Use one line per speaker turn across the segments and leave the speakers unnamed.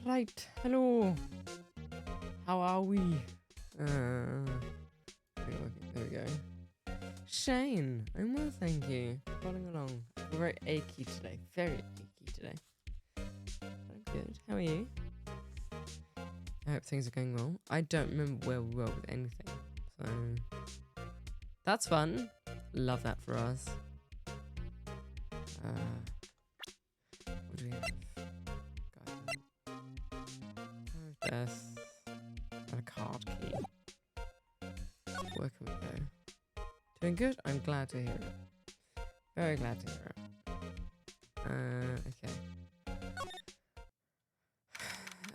Right, hello. How are we? There we go. Shane, I'm well, thank you. Following along. We're very achy today. Very achy today. Very good. How are you? I hope things are going well. I don't remember where we were with anything. So, that's fun. Love that for us. What do we have? Death and a card key. Where can we go? Doing good? I'm glad to hear it. Very glad to hear it. Okay.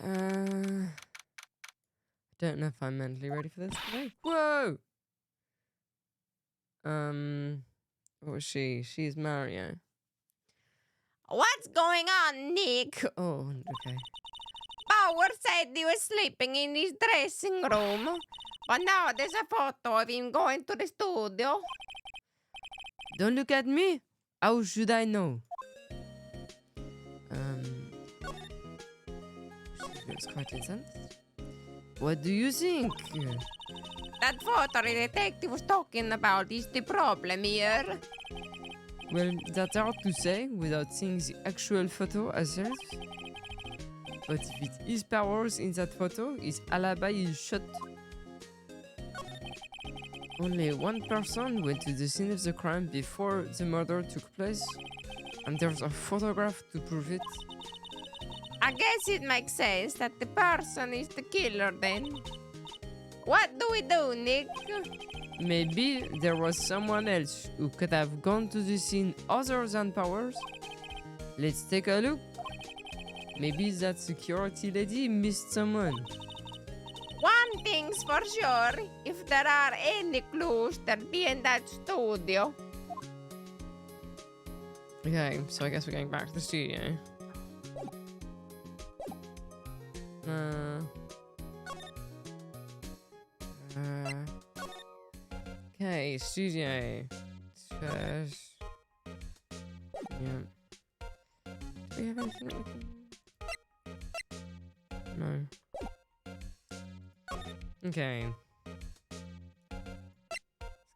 I don't know if I'm mentally ready for this today. Whoa! What was she? She's Mario.
What's going on, Nick?
Oh, okay.
Power said he was sleeping in his dressing room, but now there's a photo of him going to the studio.
Don't look at me. How should I know? She looks quite incensed. What do you think?
that photo the detective was talking about is the problem here.
Well, that's hard to say without seeing the actual photo ourselves. But if it is Powers in that photo, his alibi is shot. Only one person went to the scene of the crime before the murder took place, and there's a photograph to prove it.
I guess it makes sense that the person is the killer then. What do we do, Nick?
Maybe there was someone else who could have gone to the scene other than Powers. Let's take a look. Maybe that security lady missed someone.
One thing's for sure, if there are any clues, they'll be in that studio.
Okay, so I guess we're going back to the studio. Okay, studio. Trash. Yeah. Do we have anything that we can... No. Okay. Let's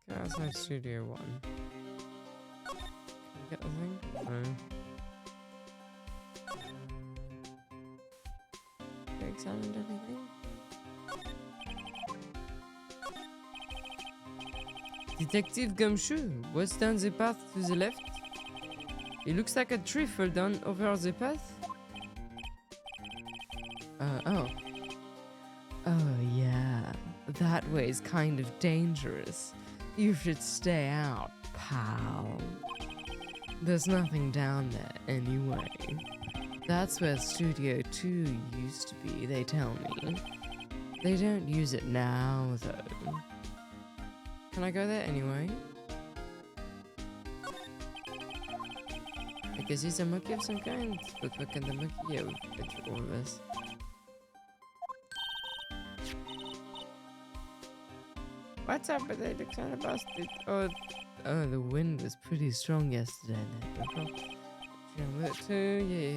go outside studio 1. Can we get the thing? No. We examined everything. Detective Gumshoe, what's down the path to the left? It looks like a tree fell down over the path. Oh. Oh yeah, that way is kind of dangerous. You should stay out, pal. There's nothing down there anyway. That's where Studio 2 used to be, they tell me. They don't use it now, though. Can I go there anyway? I guess he's a monkey of some kind. Look at the monkey. Yeah, we've been through all of this. What's up with it? It kind of busted. Oh, the wind was pretty strong yesterday. With it too. Yeah.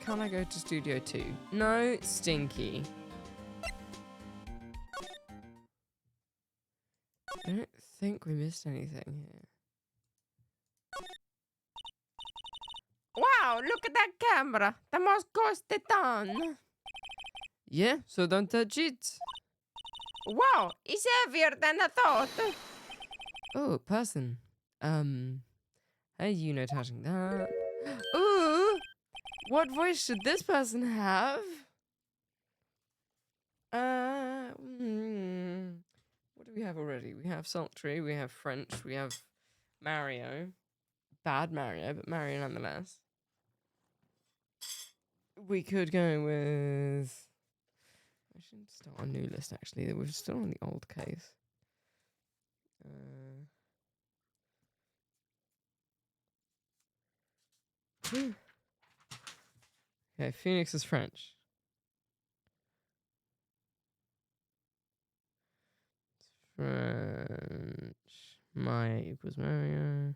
Can I go to Studio 2? No, Stinky. I don't think we missed anything here.
Wow, look at that camera. The most cost a ton.
Yeah, so don't touch it.
Wow, it's heavier than I thought.
Oh, person. Hey, you know touching that. Ooh! What voice should this person have? What do we have already? We have Sultry, we have French, we have Mario. Bad Mario, but Mario nonetheless. We could go with... I should start a new list, actually. We're still on the old case. Okay, Phoenix is French. French. Maya equals Mario.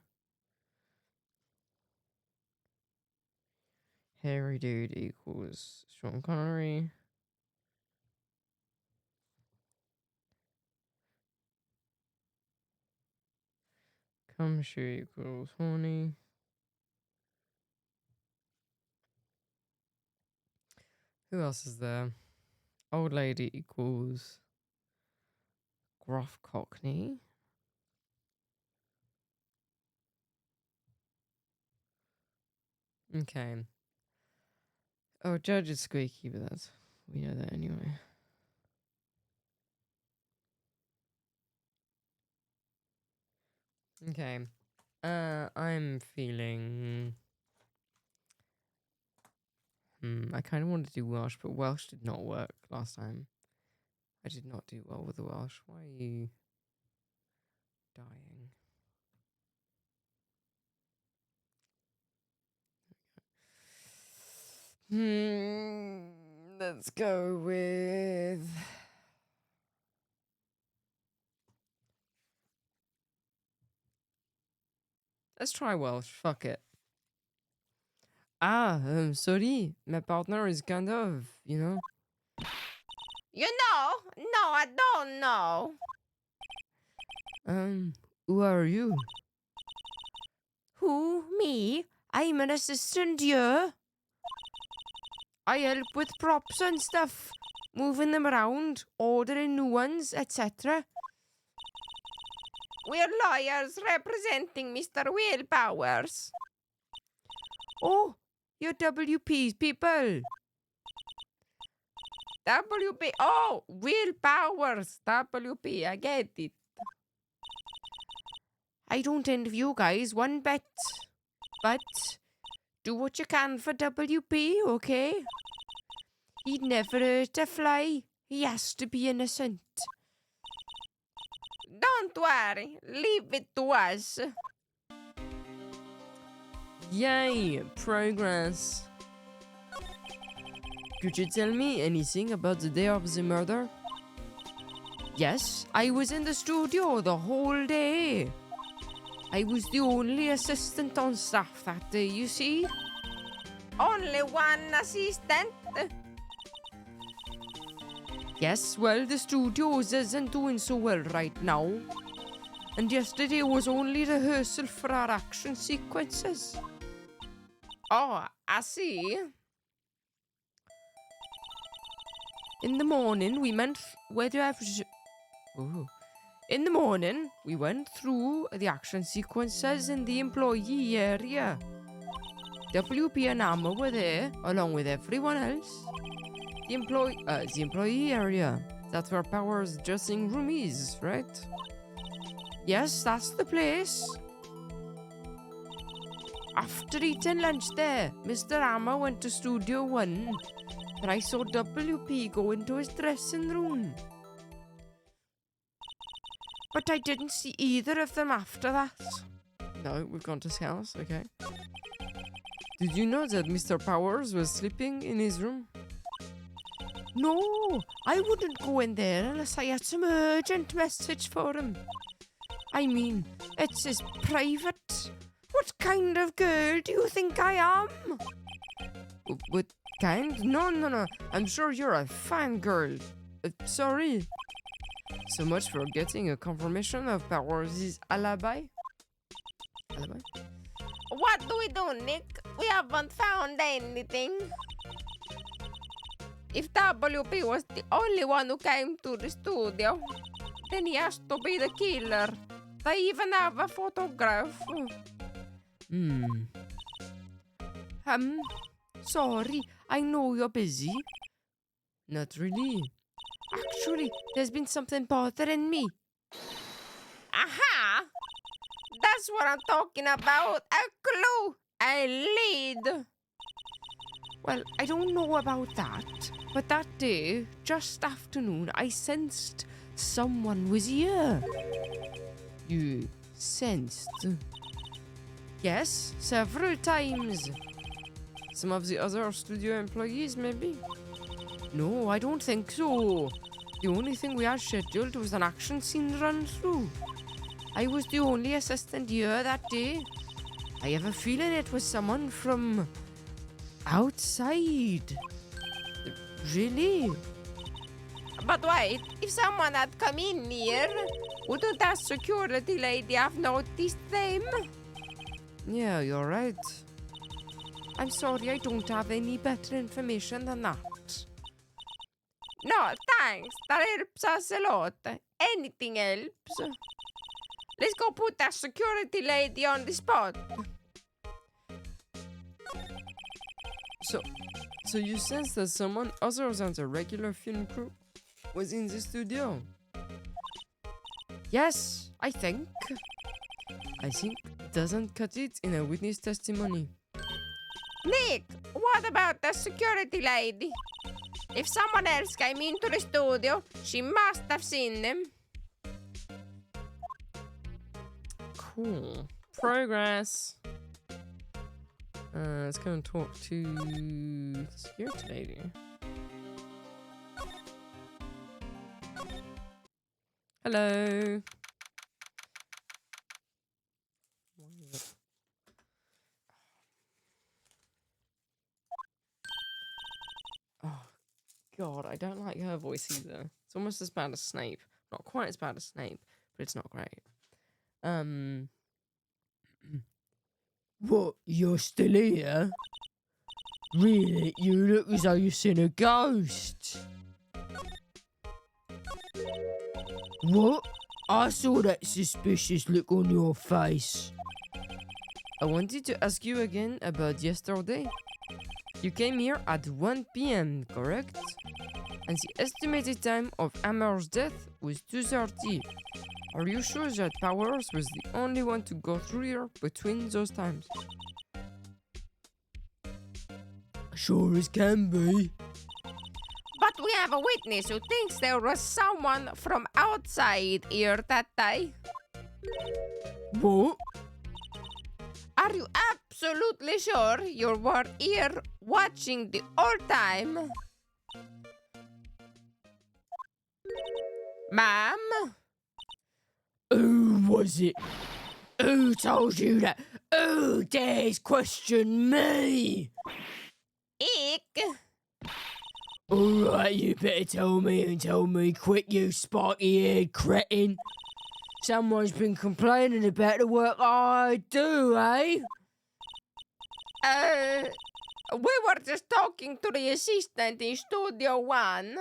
Hairy dude equals Sean Connery. Gumshoe equals Horny. Who else is there? Old lady equals Gruff Cockney. Okay. Oh, Judge is Squeaky, but that's... we know that anyway. Okay. I'm feeling... I kind of wanted to do Welsh, but Welsh did not work last time. I did not do well with the Welsh. Why are you dying? Let's go with... let's try Welsh. Fuck it. Sorry. My partner is kind of, you know.
You know? No, I don't know.
Who are you?
Who? Me? I'm an assistant here. I help with props and stuff, moving them around, ordering new ones, etc. We're lawyers representing Mr. Will Powers. Oh, you're WP's people. WP. Oh, Will Powers. WP. I get it. I don't envy you guys one bit. But do what you can for WP, okay? He'd never hurt a fly. He has to be innocent. Don't worry. Leave it to us.
Yay! Progress. Could you tell me anything about the day of the murder?
Yes, I was in the studio the whole day. I was the only assistant on staff that day, you see? Only one assistant? Yes, well, the studios isn't doing so well right now. And yesterday was only rehearsal for our action sequences. Oh, I see. In the morning, we went... Where do I have... Oh. In the morning, we went through the action sequences in the employee area. WP and Amma were there, along with everyone else. The employee area. That's where Power's dressing room is, right? Yes, that's the place. After eating lunch there, Mr. Amma went to Studio 1, and I saw WP go into his dressing room. But I didn't see either of them after that.
No, we've gone to his house, okay. Did you know that Mr. Powers was sleeping in his room?
No, I wouldn't go in there unless I had some urgent message for him. I mean, it's his private. What kind of girl do you think I am?
What kind? No. I'm sure you're a fine girl. Sorry. So much for getting a confirmation of Powers' alibi. Alibi?
What do we do, Nick? We haven't found anything. If WP was the only one who came to the studio, then he has to be the killer. They even have a photograph. Sorry, I know you're busy.
Not really.
Actually, there's been something bothering me. Aha! That's what I'm talking about. A clue. A lead. Well, I don't know about that. But that day, just afternoon, I sensed someone was here.
You sensed?
Yes, several times.
Some of the other studio employees, maybe?
No, I don't think so. The only thing we had scheduled was an action scene run through. I was the only assistant here that day. I have a feeling it was someone from outside. Really? But wait, if someone had come in here, wouldn't that security lady have noticed them?
Yeah, you're right.
I'm sorry, I don't have any better information than that. No, thanks. That helps us a lot. Anything helps. Let's go put that security lady on the spot.
So you sense that someone other than the regular film crew was in the studio?
Yes, I think.
I think doesn't cut it in a witness testimony.
Nick, what about the security lady? If someone else came into the studio, she must have seen them.
Cool. Progress. Let's go and talk to the security lady. Hello. God, I don't like her voice either. It's almost as bad as Snape. Not quite as bad as Snape, but it's not great. What? You're still here? Really? You look as though you've seen a ghost. What? I saw that suspicious look on your face. I wanted to ask you again about yesterday. You came here at 1 p.m., correct? And the estimated time of Amber's death was 2:30. Are you sure that Powers was the only one to go through here between those times? Sure as can be.
But we have a witness who thinks there was someone from outside here that day.
What?
Are you absolutely sure you were here watching the whole time? Ma'am?
Who was it? Who told you that? Who dares question me?
Ick.
Alright, you better tell me and tell me quick, you spiky-eared cretin. Someone's been complaining about the work I do, eh?
We were just talking to the assistant in Studio 1.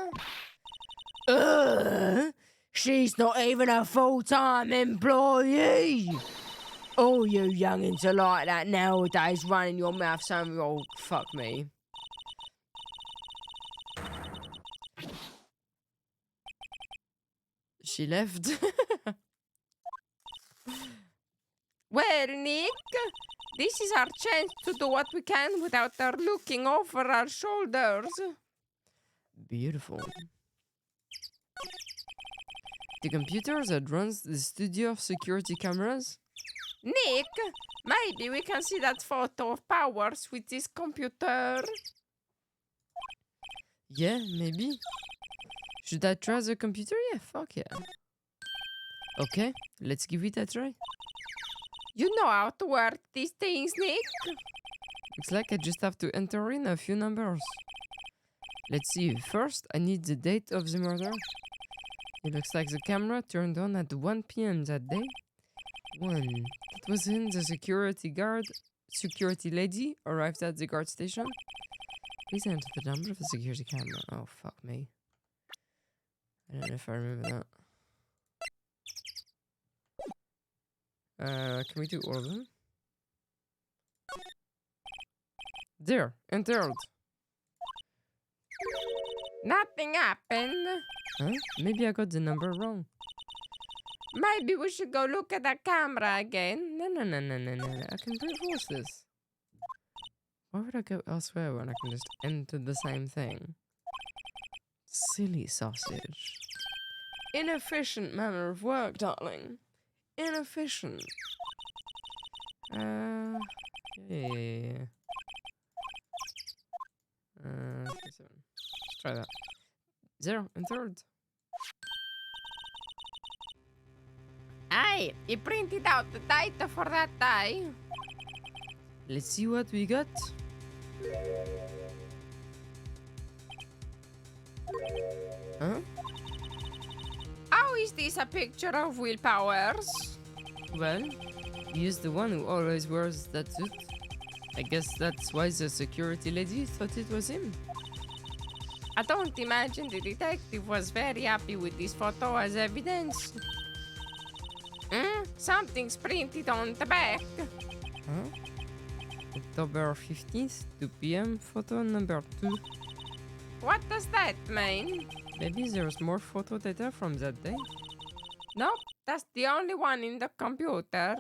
She's not even a full-time employee. All you youngins are like that nowadays, running your mouth saying, oh, fuck me. She left.
Well, Nick, this is our chance to do what we can without her looking over our shoulders.
Beautiful. The computer that runs the studio security cameras?
Nick, maybe we can see that photo of Powers with this computer.
Yeah, maybe. Should I try the computer? Yeah, fuck yeah. Okay, let's give it a try.
You know how to work these things, Nick.
Looks like I just have to enter in a few numbers. Let's see. First, I need the date of the murder. It looks like the camera turned on at 1 p.m. that day. 1. That was when the security lady arrived at the guard station. Please enter the number of the security camera. Oh, fuck me. I don't know if I remember that. Can we do all of them? There, entered.
Nothing happened.
Huh? Maybe I got the number wrong.
Maybe we should go look at the camera again.
No. I can brute force this. Why would I go elsewhere when I can just enter the same thing? Silly sausage. Inefficient manner of work, darling. Inefficient. Yeah. 37. Let's try that. 0 and third.
Hey, he printed out the data for that day.
Let's see what we got. Huh?
How is this a picture of Will Powers?
Well, he is the one who always wears that suit. I guess that's why the security lady thought it was him.
I don't imagine the detective was very happy with this photo as evidence. Something's printed on the back.
Huh? October 15th, 2 p.m., photo number 2.
What does that mean?
Maybe there's more photo data from that day.
Nope, that's the only one in the computer.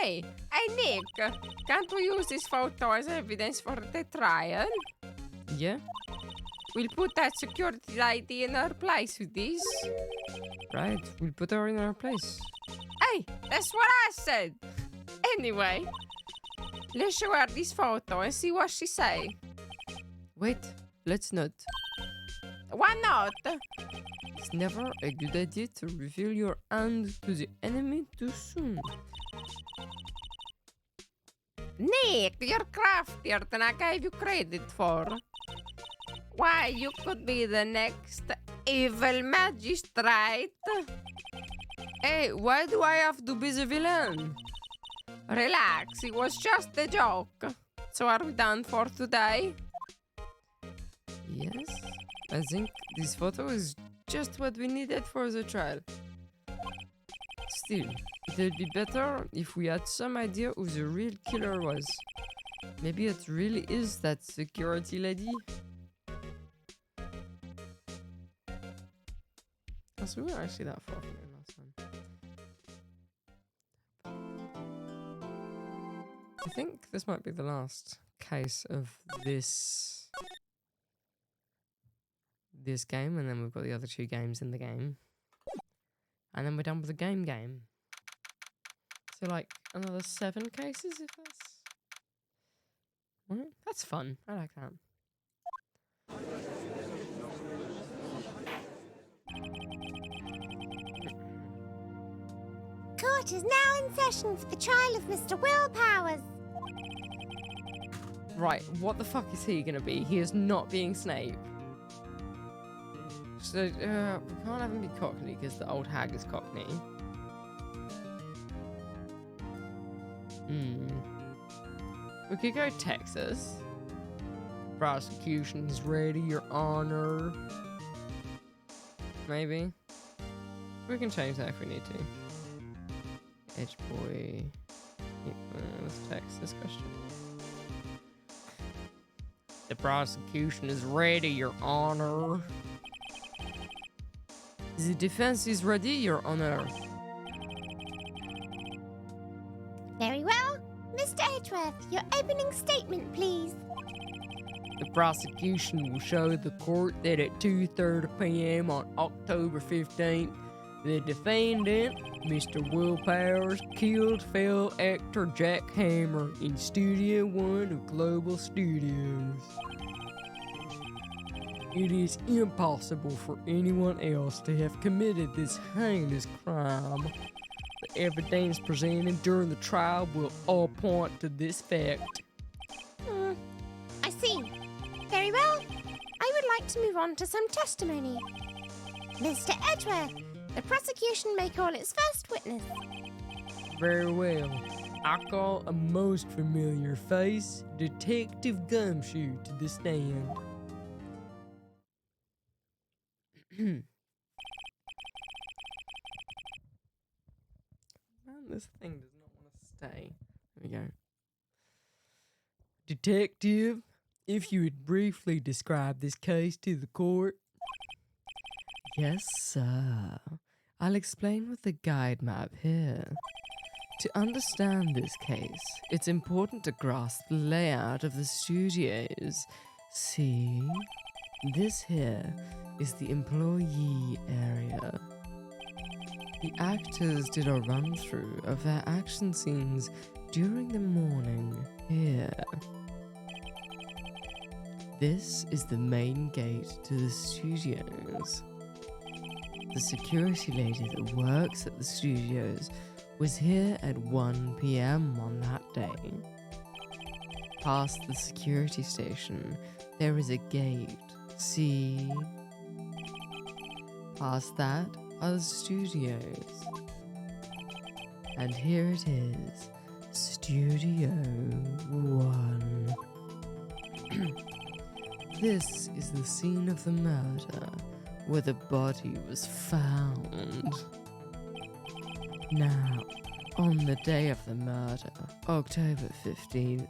Hey, Nick, can't we use this photo as evidence for the trial?
Yeah?
We'll put that security lady in her place with this.
Right, we'll put her in her place.
Hey, that's what I said. Anyway, let's show her this photo and see what she say.
Wait, let's not.
Why not?
It's never a good idea to reveal your hand to the enemy too soon.
Nick, you're craftier than I gave you credit for. Why, you could be the next evil magistrate. Hey, why do I have to be the villain? Relax, it was just a joke. So are we done for today? Yes, I think this photo is just what we needed for the trial. Still, it would be better if we had some idea who the real killer was. Maybe it really is that security lady. So we weren't actually that far from it last time. I think this might be the last case of this game, and then we've got the other 2 games in the game. And then we're done with the game. So like another 7 cases if that's... Right? That's fun. I like that.
Court is now in session for the trial of Mr. Will Powers.
Right, what the fuck is he gonna be? He is not being Snape. So, we can't have him be Cockney because the old hag is Cockney. We could go Texas. Prosecution is ready, Your Honor. Maybe. We can change that if we need to. Edge boy. Let's text this question. The prosecution is ready, Your Honor. The defense is ready, Your Honor.
Very well. Mr. Edgeworth, your opening statement, please.
The prosecution will show the court that at 2:30 p.m. on October 15th, the defendant, Mr. Will Powers, killed fellow actor Jack Hammer in Studio One of Global Studios. It is impossible for anyone else to have committed this heinous crime. The evidence presented during the trial will all point to this fact.
I see. Very well. I would like to move on to some testimony. Mr. Edgeworth, the prosecution may call its first witness.
Very well. I call a most familiar face, Detective Gumshoe, to the stand. Man, this thing does not want to stay. There we go. Detective, if you would briefly describe this case to the court. Yes, sir. I'll explain with the guide map here. To understand this case, it's important to grasp the layout of the studios. See? This here is the employee area. The actors did a run-through of their action scenes during the morning here. This is the main gate to the studios. The security lady that works at the studios was here at 1 p.m. on that day. Past the security station, there is a gate. See? Past that are the studios. And here it is, Studio 1. This is the scene of the murder, where the body was found. Now, on the day of the murder, October 15th,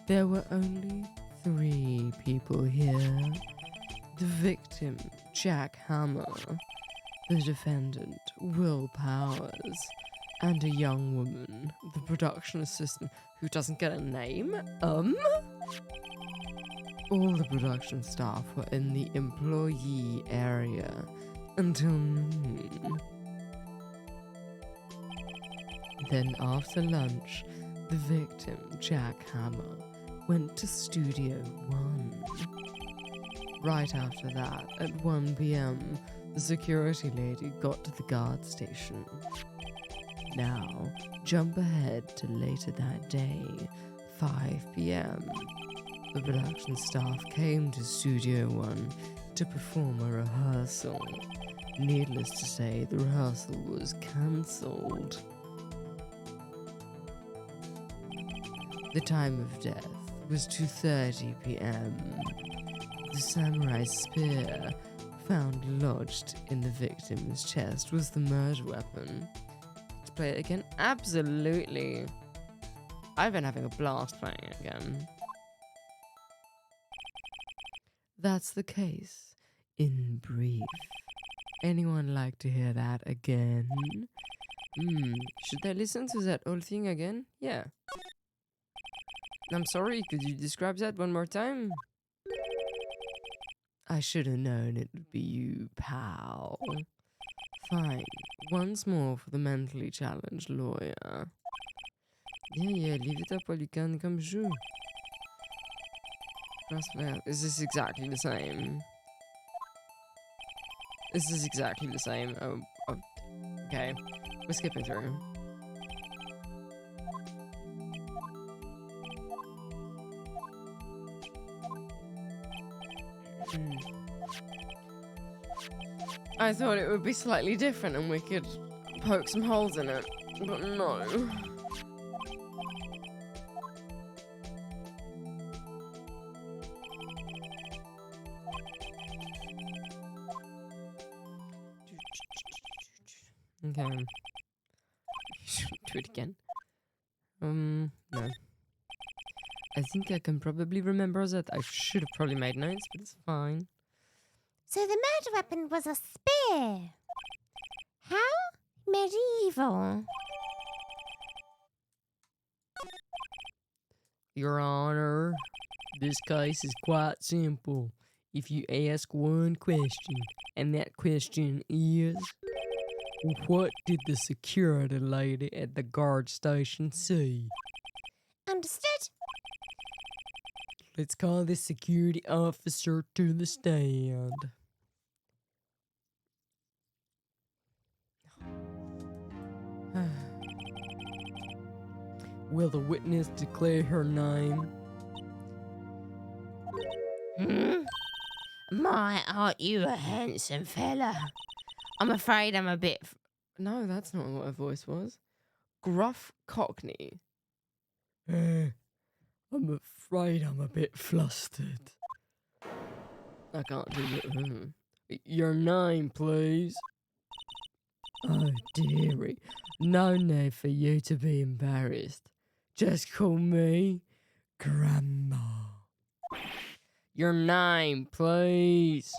there were only 3 people here. The victim, Jack Hammer, the defendant, Will Powers, and a young woman, the production assistant, who doesn't get a name? All the production staff were in the employee area until noon. Then after lunch, the victim, Jack Hammer, went to Studio 1. Right after that, at 1 p.m., the security lady got to the guard station. Now, jump ahead to later that day, 5 p.m. The production staff came to Studio One to perform a rehearsal. Needless to say, the rehearsal was cancelled. The time of death was 2:30 p.m. The samurai spear found lodged in the victim's chest was the murder weapon. To play it again? Absolutely. I've been having a blast playing it again. That's the case, in brief. Anyone like to hear that again? Should they listen to that whole thing again? Yeah. I'm sorry, could you describe that one more time? I should have known it would be you, pal. Fine. Once more for the mentally challenged lawyer. Yeah, leave it up while you can, comme jeu. Is this exactly the same? This is exactly the same. Oh, okay. We're skipping through. I thought it would be slightly different and we could poke some holes in it, but no. Okay. Do it again. No. I think I can probably remember that. I should have probably made notes, but it's fine.
So the murder weapon was a spear. How medieval.
Your Honor, this case is quite simple. If you ask one question, and that question is, what did the security lady at the guard station see?
Understood.
Let's call the security officer to the stand. Will the witness declare her name?
My, aren't you a handsome fella? I'm afraid I'm a bit...
No, that's not what her voice was. Gruff Cockney.
I'm afraid I'm a bit flustered.
I can't do it.
Your name, please. Oh, dearie. No need for you to be embarrassed. Just call me Grandma.
Your name, please.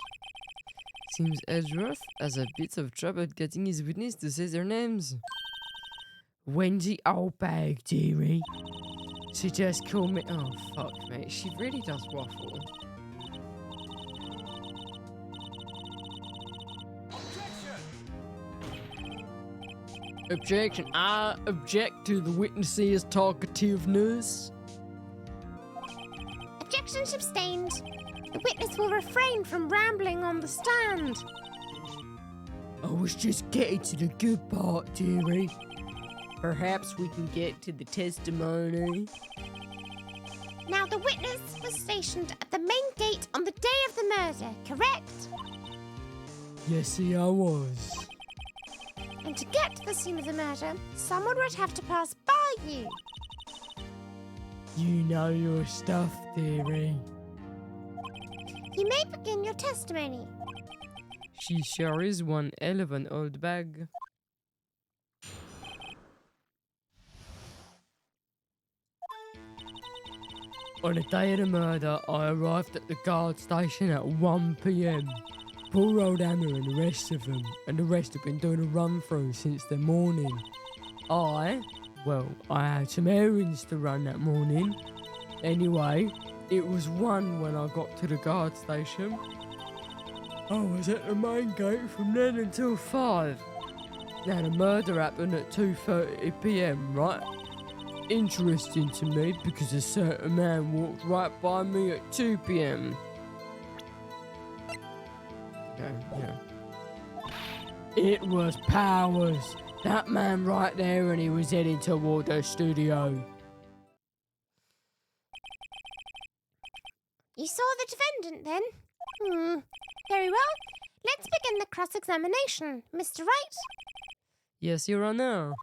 Seems Edgeworth has a bit of trouble getting his witness to say their names.
Wendy Oldbag, dearie. She just called me...
Oh, fuck, mate. She really does waffle.
Objection. I object to the witness's talkativeness.
Objection sustained. The witness will refrain from rambling on the stand.
I was just getting to the good part, dearie. Perhaps we can get to the testimony.
Now, the witness was stationed at the main gate on the day of the murder, correct?
Yes, I was.
And to get to the scene of the murder, someone would have to pass by you.
You know your stuff, dearie.
You may begin your testimony.
She sure is one hell of an old bag.
On the day of the murder, I arrived at the guard station at 1 p.m. Poor old Hammer and the rest have been doing a run-through since the morning. I had some errands to run that morning. Anyway, it was 1 when I got to the guard station. I was at the main gate from then until 5. Now, the murder happened at 2:30 p.m, right? Interesting to me because a certain man walked right by me at 2 p.m.
Yeah.
It was Powers. That man right there, and he was heading toward the studio.
the defendant, then? Very well. Let's begin the cross-examination, Mr. Wright.
Yes, Your Honor.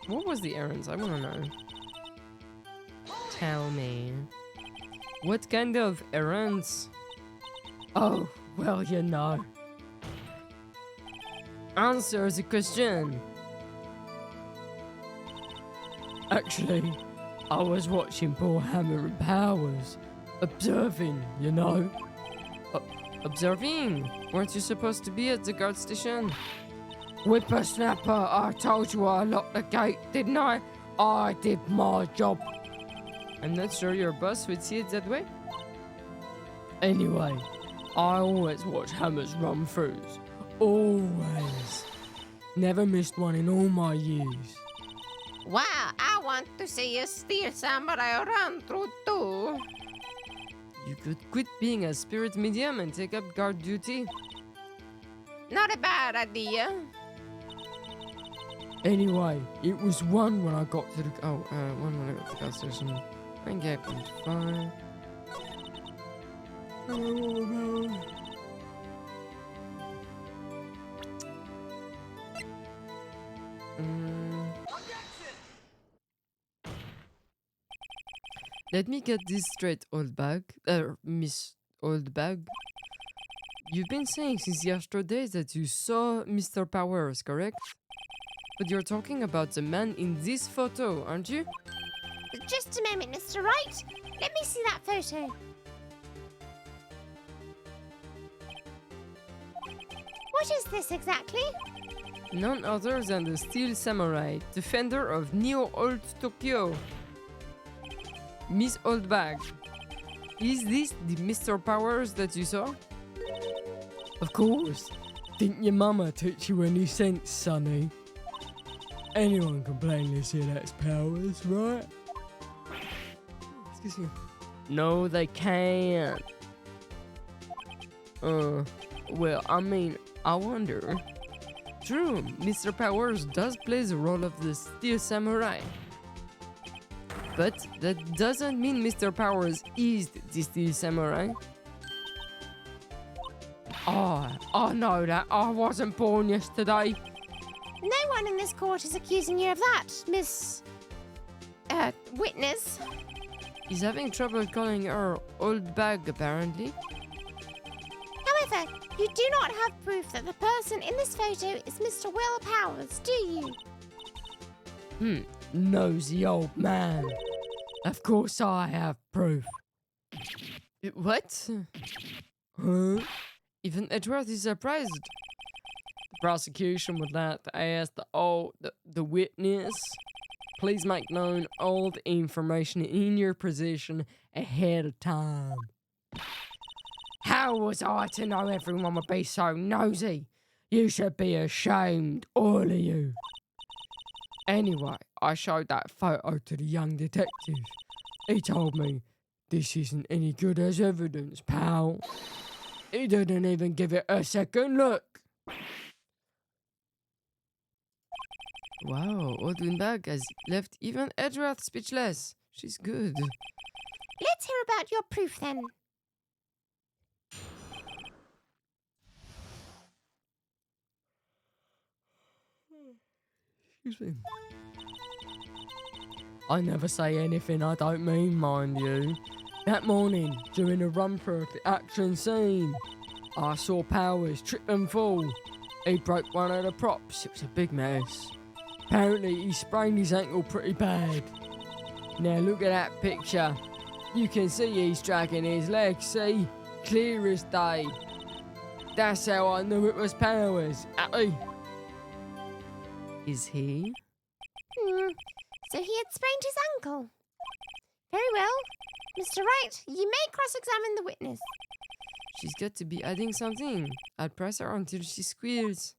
What was the errands? I want to know. Tell me. What kind of errands? Oh, well, you know. Answer the question. Actually, I was watching poor Hammer and Powers. Observing, you know. Observing? Weren't you supposed to be at the guard station? Whippersnapper, I told you I locked the gate, didn't I? I did my job. I'm not sure your boss would see it that way. Anyway, I always watch Hammer's run-throughs. Always. Never missed one in all my years.
Wow, I want to see a Steel Samurai run through too.
You could quit being a spirit medium and take up guard duty.
Not a bad idea.
Anyway, it was one when I got to the... one when I got to the gas station. I get fine. Oh, no. Let me get this straight, old bag. Miss Old Bag. You've been saying since yesterday that you saw Mr. Powers, correct? But you're talking about the man in this photo, aren't you?
Just a moment, Mr. Wright. Let me see that photo. What is this exactly?
None other than the Steel Samurai, defender of Neo Old Tokyo. Miss Oldbag, is this the Mr. Powers that you saw? Of course. Didn't your mama teach you any sense, sonny? Anyone can plainly see that's Powers, right? Excuse me. No, they can't. Well, I mean, I wonder. True, Mr. Powers does play the role of the Steel Samurai. But that doesn't mean Mr. Powers is the Steel Samurai. Oh, I know that. I wasn't born yesterday.
No one in this court is accusing you of that, Miss... witness.
He's having trouble calling her old bag, apparently.
However, you do not have proof that the person in this photo is Mr. Will Powers, do you?
Nosy old man. Of course I have proof. What? Huh? Even Edward is surprised. The prosecution would like to ask the witness, please make known all the information in your possession ahead of time. How was I to know everyone would be so nosy? You should be ashamed, all of you. Anyway, I showed that photo to the young detective. He told me, this isn't any good as evidence, pal. He didn't even give it a second look. Wow, Old Windbag has left even Edgeworth speechless. She's good.
Let's hear about your proof then.
Excuse me. I never say anything I don't mean, mind you. That morning, during a run-through of the action scene, I saw Powers trip and fall. He broke one of the props. It was a big mess. Apparently, he sprained his ankle pretty bad. Now look at that picture. You can see he's dragging his legs, see? Clear as day. That's how I knew it was Powers. Atty. Is he?
So he had sprained his ankle. Very well. Mr. Wright, you may cross-examine the witness.
She's got to be adding something. I'll press her until she squeals.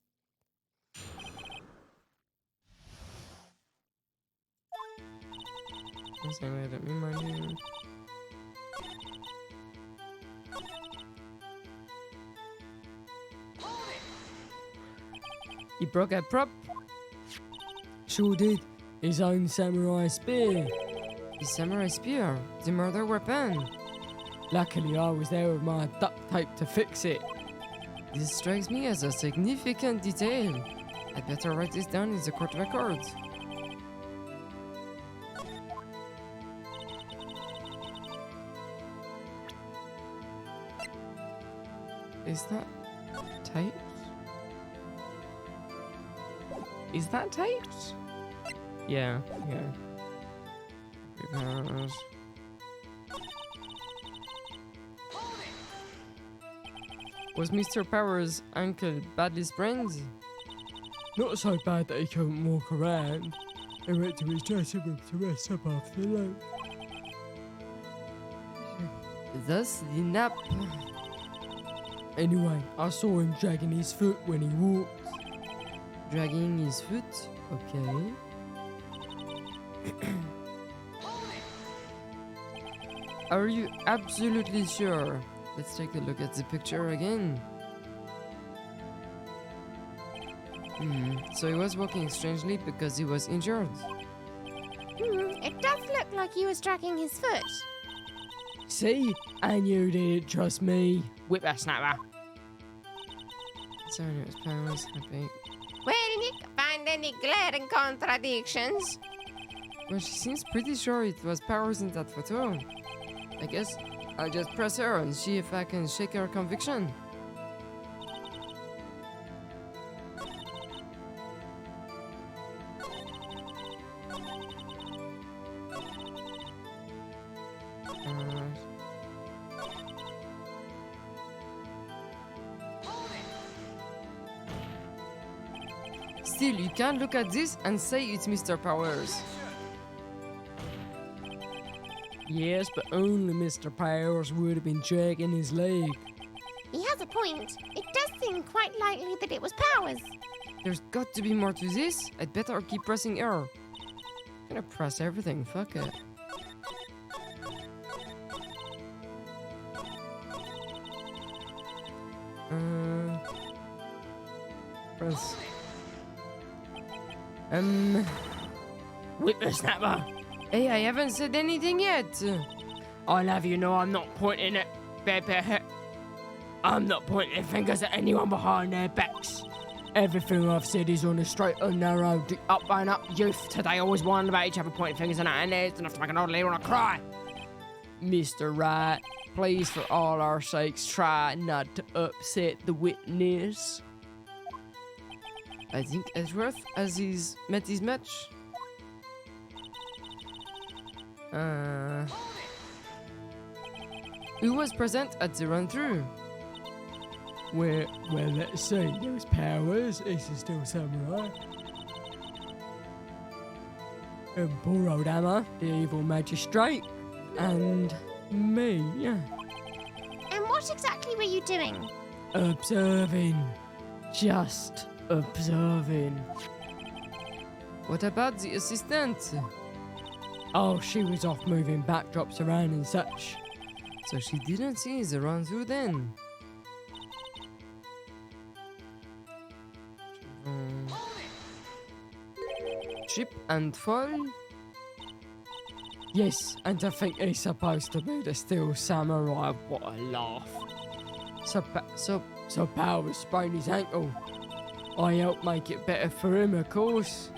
Sorry, let me mind you. He broke a prop. Sure did. His own samurai spear.
The samurai spear, the murder weapon.
Luckily, I was there with my duct tape to fix it.
This strikes me as a significant detail. I'd better write this down in the court records. Is that taped? Is that taped?
Yeah.
Repairs. Was Mr. Powers' ankle badly sprained?
Not so bad that he couldn't walk around. He went to his dressing room to rest up after the load.
Thus the nap.
Anyway, I saw him dragging his foot when he walked.
Dragging his foot? Okay. Are you absolutely sure? Let's take a look at the picture again. So he was walking strangely because he was injured.
It does look like he was dragging his foot.
See? And you didn't trust me.
Whippersnapper. So it was Powers happy.
Well, Nick, find any glaring contradictions?
Well, she seems pretty sure it was Powers in that photo. I guess I'll just press her and see if I can shake her conviction. Still, you can't look at this and say it's Mr. Powers.
Yes, but only Mr. Powers would have been dragging his leg.
He has a point. It does seem quite likely that it was Powers.
There's got to be more to this. I'd better keep pressing R. I'm gonna press everything, fuck it.
Press.
Whippersnapper. Hey, I haven't said anything yet.
I'll have you know I'm not pointing at I'm not pointing fingers at anyone behind their backs. Everything I've said is on a straight and narrow, the up and up youth today always whining about each other pointing fingers and it's enough to make an old lady want to cry. Mr. Wright, please for all our sakes try not to upset the witness.
I think Edgeworth has met his match. Who was present at the run-through?
Well, let's see. There was Powers, this is still Samurai. And poor old Hammer, the evil magistrate. And me.
And what exactly were you doing?
Observing. Just observing.
What about the assistant?
Oh, she was off moving backdrops around and such.
So she didn't see the run-through then. Trip and fall?
Yes, and I think he's supposed to be the still samurai. What a laugh. So Powers sprained his ankle. I helped make it better for him, of course.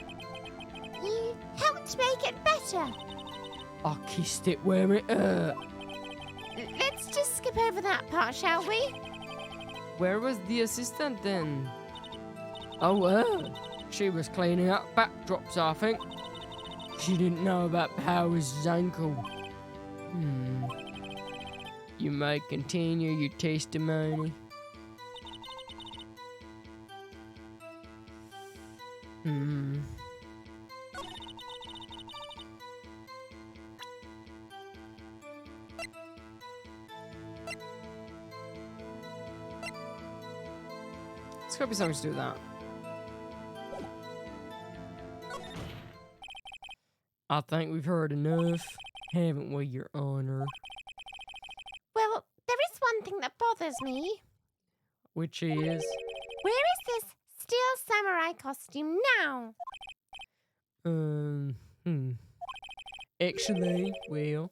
You helped make it better.
I kissed it where it hurt.
Let's just skip over that part, shall we?
Where was the assistant then?
Oh, she was cleaning up backdrops, I think. She didn't know about Powers' ankle. You may continue your testimony.
It's gotta be something to do with that.
I think we've heard enough, haven't we, Your Honor?
Well, there is one thing that bothers me.
Which is?
Where is this steel samurai costume now?
Um, hmm. Actually, well,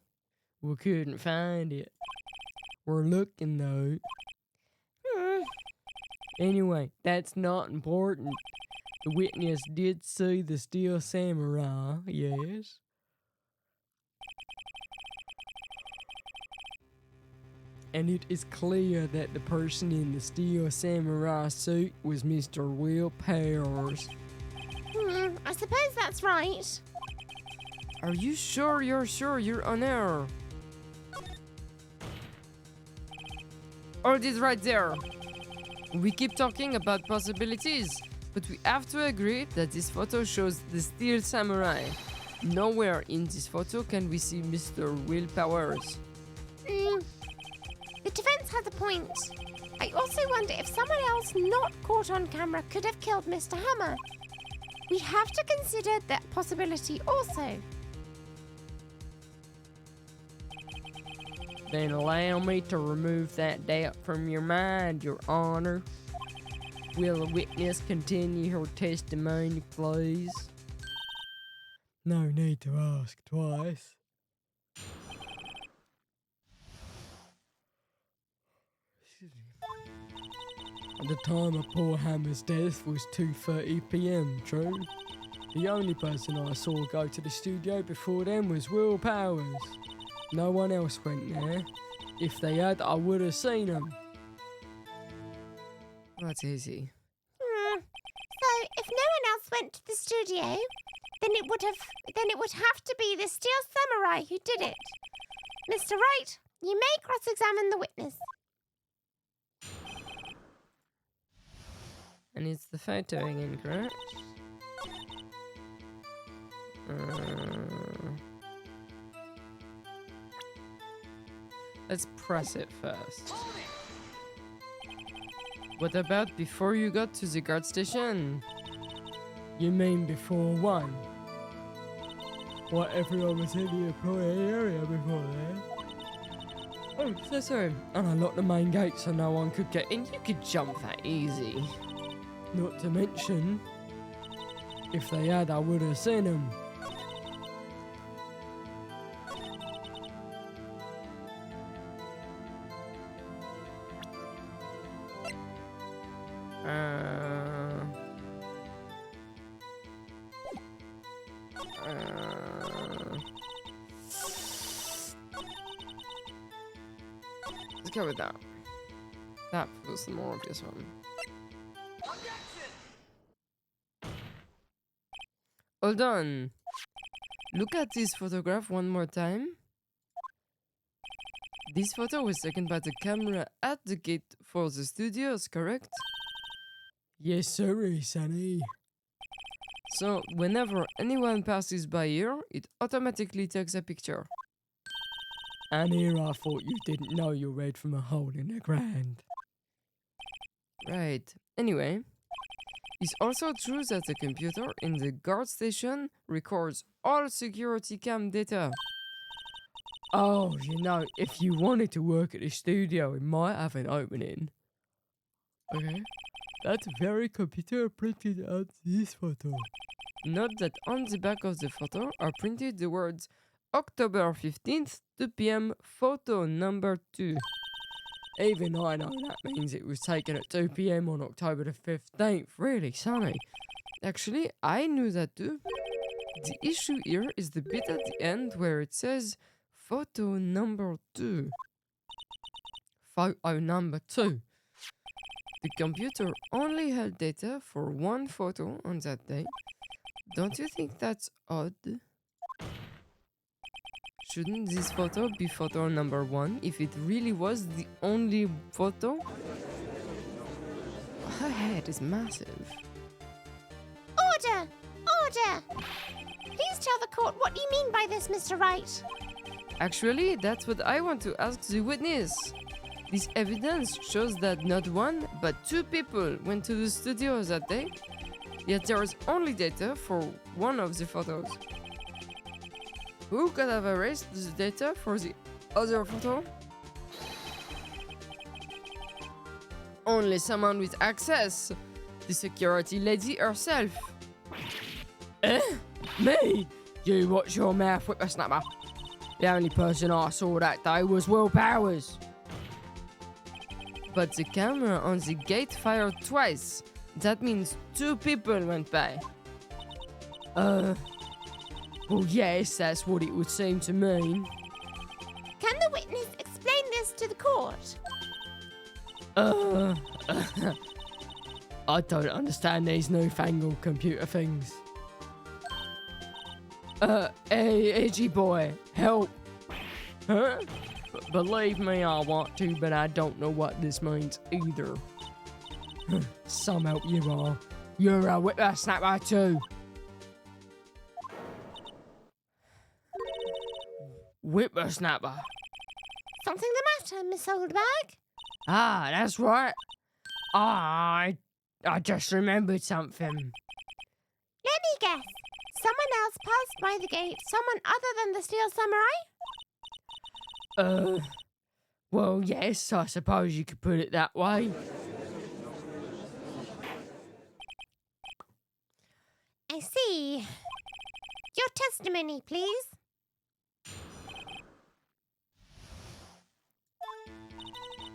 we couldn't find it. We're looking though. Anyway, that's not important. The witness did see the steel samurai, yes. And it is clear that the person in the steel samurai suit was Mr. Will Powers.
I suppose that's right.
Are you sure you're on air? Hold it right there. We keep talking about possibilities, but we have to agree that this photo shows the steel samurai. Nowhere in this photo can we see Mr. Will Powers.
The defense has a point. I also wonder if someone else not caught on camera could have killed Mr. Hammer. We have to consider that possibility also.
Then allow me to remove that doubt from your mind, Your Honor. Will the witness continue her testimony, please? No need to ask twice. At the time of poor Hammer's death was 2:30 p.m, true? The only person I saw go to the studio before then was Will Powers. No one else went there. If they had, I would have seen them.
That's easy.
So if no one else went to the studio, then it would have to be the steel samurai who did it. Mr. Wright, you may cross-examine the witness.
And is the photoing incorrect?
Let's press it first. What about before you got to the guard station?
You mean before one? What, everyone was in the employee area before then? Oh, so sorry. And I locked the main gate so no one could get in.
And you could jump that easy.
Not to mention, if they had, I would have seen them.
Let's go with that. That was the more obvious one. Hold on. Look at this photograph one more time. This photo was taken by the camera at the gate for the studios, correct?
Yes, sir, Sonny.
So, whenever anyone passes by here, it automatically takes a picture.
And here I thought you didn't know you read from a hole in the ground.
Right. Anyway, it's also true that the computer in the guard station records all security cam data.
Oh, you know, if you wanted to work at the studio, it might have an opening. Okay. That's very computer printed on this photo.
Note that on the back of the photo are printed the words October 15th, 2 p.m., photo number 2.
Even I know that means it was taken at 2 p.m. on October the 15th. Really, Sonny?
Actually, I knew that too. The issue here is the bit at the end where it says photo number 2.
Photo number 2.
The computer only had data for one photo on that day. Don't you think that's odd? Shouldn't this photo be photo number 1 if it really was the only photo? Her head is massive.
Order! Order! Please tell the court what you mean by this, Mr. Wright.
Actually, that's what I want to ask the witness. This evidence shows that not one, but 2 people went to the studio that day, yet there is only data for one of the photos. Who could have erased the data for the other photo? Only someone with access. The security lady herself. Me? You watch your mouth, whippersnapper. The only person I saw that day was Will Powers.
But the camera on the gate fired twice. That means 2 people went by.
Well, yes, that's what it would seem to mean.
Can the witness explain this to the court?
I don't understand these newfangled computer things. Hey, edgy boy, help. Huh? Believe me, I want to, but I don't know what this means either. Some help you are. You're a whippersnapper too. Whippersnapper.
Something the matter, Miss Oldbag?
Ah, that's right. I just remembered something.
Let me guess. Someone else passed by the gate. Someone other than the Steel Samurai?
Well, yes, I suppose you could put it that way.
I see. Your testimony, please.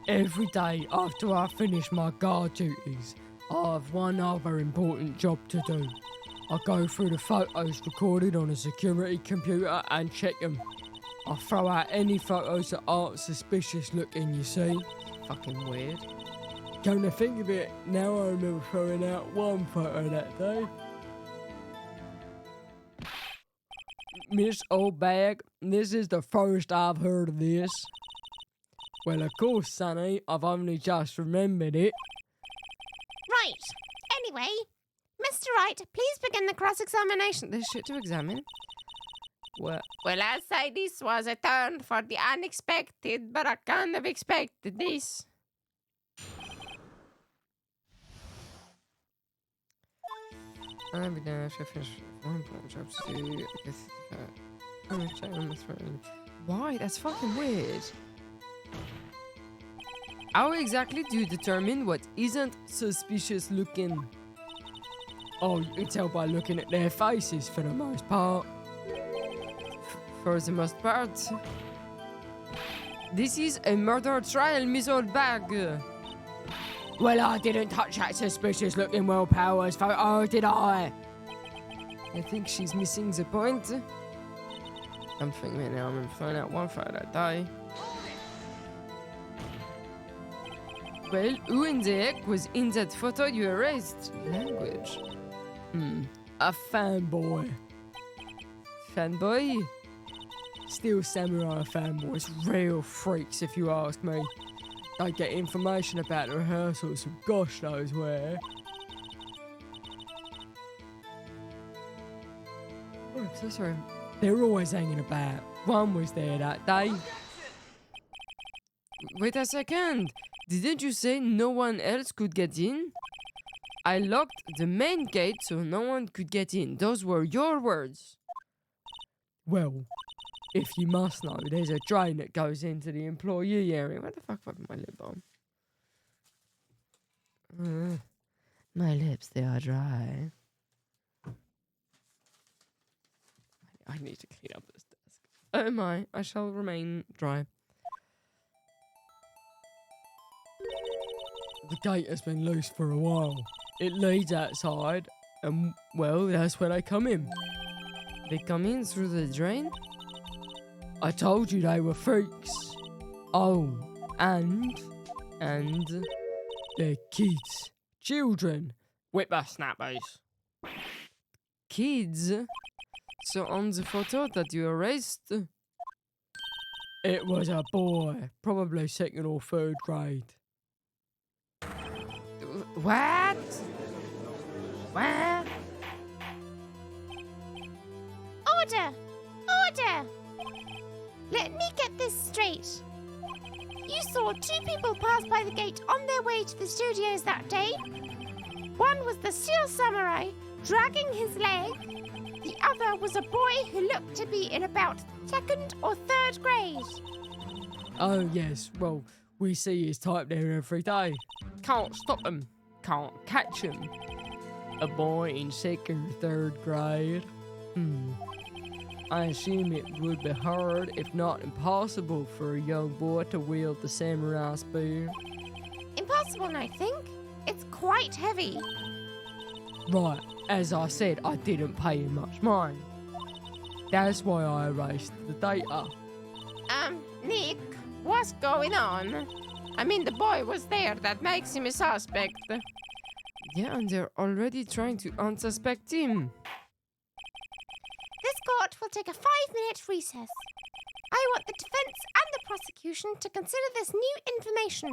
Every day after I finish my guard duties, I have one other important job to do. I go through the photos recorded on a security computer and check them. I throw out any photos that aren't suspicious looking, you see.
Fucking weird.
Come to think of it, now I remember throwing out one photo that day. Miss Oldbag, this is the first I've heard of this. Well, of course, Sonny, I've only just remembered it.
Right. Anyway, Mr. Wright, please begin the cross-examination.
There's shit to examine.
Well,
I say, this was a turn for the unexpected, but I kind of expected this.
I've been after I finished one point job to do. I guess I'm gonna check on the phone. Why? That's fucking weird. How exactly do you determine what isn't suspicious looking?
oh, you can tell by looking at their faces for the most part.
For the most part. This is a murder trial, Miss Oldbag.
Well, I didn't touch that suspicious looking Will Powers photo, did I?
I think she's missing the point. I'm thinking now, I'm throwing out one photo that day. Well, who in the heck was in that photo you erased? Language.
A fanboy.
Fanboy?
Steel Samurai fanboys, real freaks if you ask me. They get information about the rehearsals from gosh knows where.
Oh, I'm so sorry.
They're always hanging about. One was there that day.
Wait a second. Didn't you say no one else could get in? I locked the main gate so no one could get in. Those were your words.
Well, if you must know, there's a drain that goes into the employee area.
Where the fuck have I put my lip balm? My lips, they are dry. I need to clean up this desk. Oh my, I shall remain dry.
The gate has been loose for a while. It leads outside, and well, that's where they come in.
They come in through the drain?
I told you they were freaks. Oh, and they're kids, children, whippersnappers.
Kids? So on the photo that you erased?
It was a boy, probably 2nd or 3rd grade.
What? What?
Order! Order! Let me get this straight. You saw 2 people pass by the gate on their way to the studios that day. One was the Steel Samurai, dragging his leg. The other was a boy who looked to be in about 2nd or 3rd grade.
Oh yes, well, we see his type there every day. Can't stop him, can't catch him. A boy in 2nd or 3rd grade.
I assume it would be hard, if not impossible, for a young boy to wield the samurai spear.
Impossible, I think. It's quite heavy.
Right, as I said, I didn't pay him much mind. That's why I erased the data.
Nick, what's going on? I mean, the boy was there. That makes him a suspect. Yeah, and they're already trying to unsuspect him.
This court will take a 5-minute recess. I want the defense and the prosecution to consider this new information.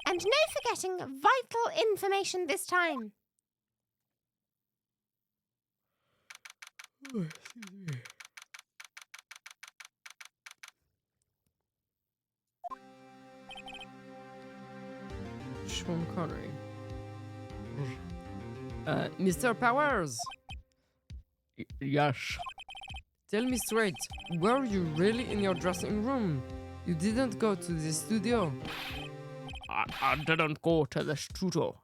And no forgetting vital information this time.
Sean Connery. Mr. Powers! Yes. Tell me straight, were you really in your dressing room? You didn't go to the studio?
I didn't go to the studio.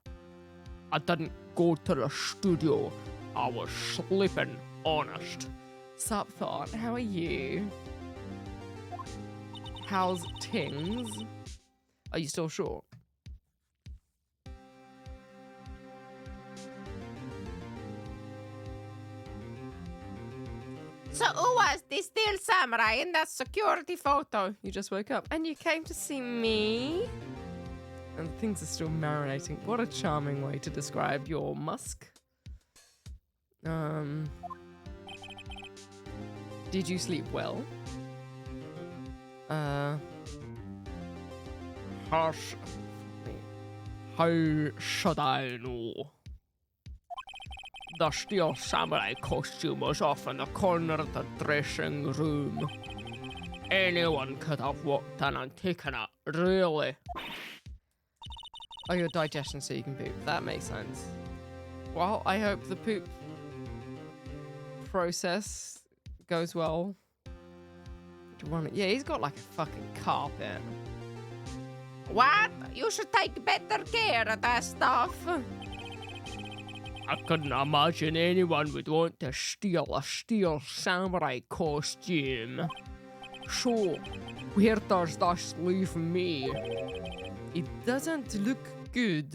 I was sleeping, honest.
Sup, Thought, how are you? How's things? Are you still short?
So who was this steel samurai in that security photo?
You just woke up and you came to see me? And things are still marinating. What a charming way to describe your musk. Did you sleep well?
How should I know? The steel samurai costume was off in the corner of the dressing room. Anyone could have walked in and taken it, really.
Oh, your digestion so you can poop. That makes sense. Well, I hope the poop process goes well. Do you want it? Yeah, he's got like a fucking carpet.
What? You should take better care of that stuff.
I couldn't imagine anyone would want to steal a steel samurai costume. So, where does this leave me?
It doesn't look good.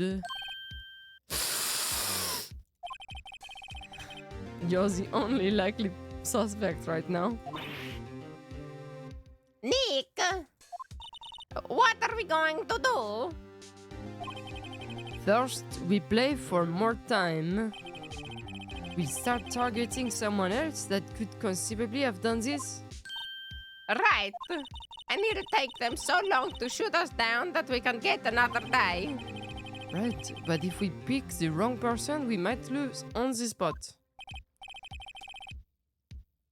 You're the only likely suspect right now.
Nick, what are we going to do?
First, we play for more time. We start targeting someone else that could conceivably have done this.
Right. And it'll take them so long to shoot us down that we can get another day.
Right, but if we pick the wrong person, we might lose on the spot.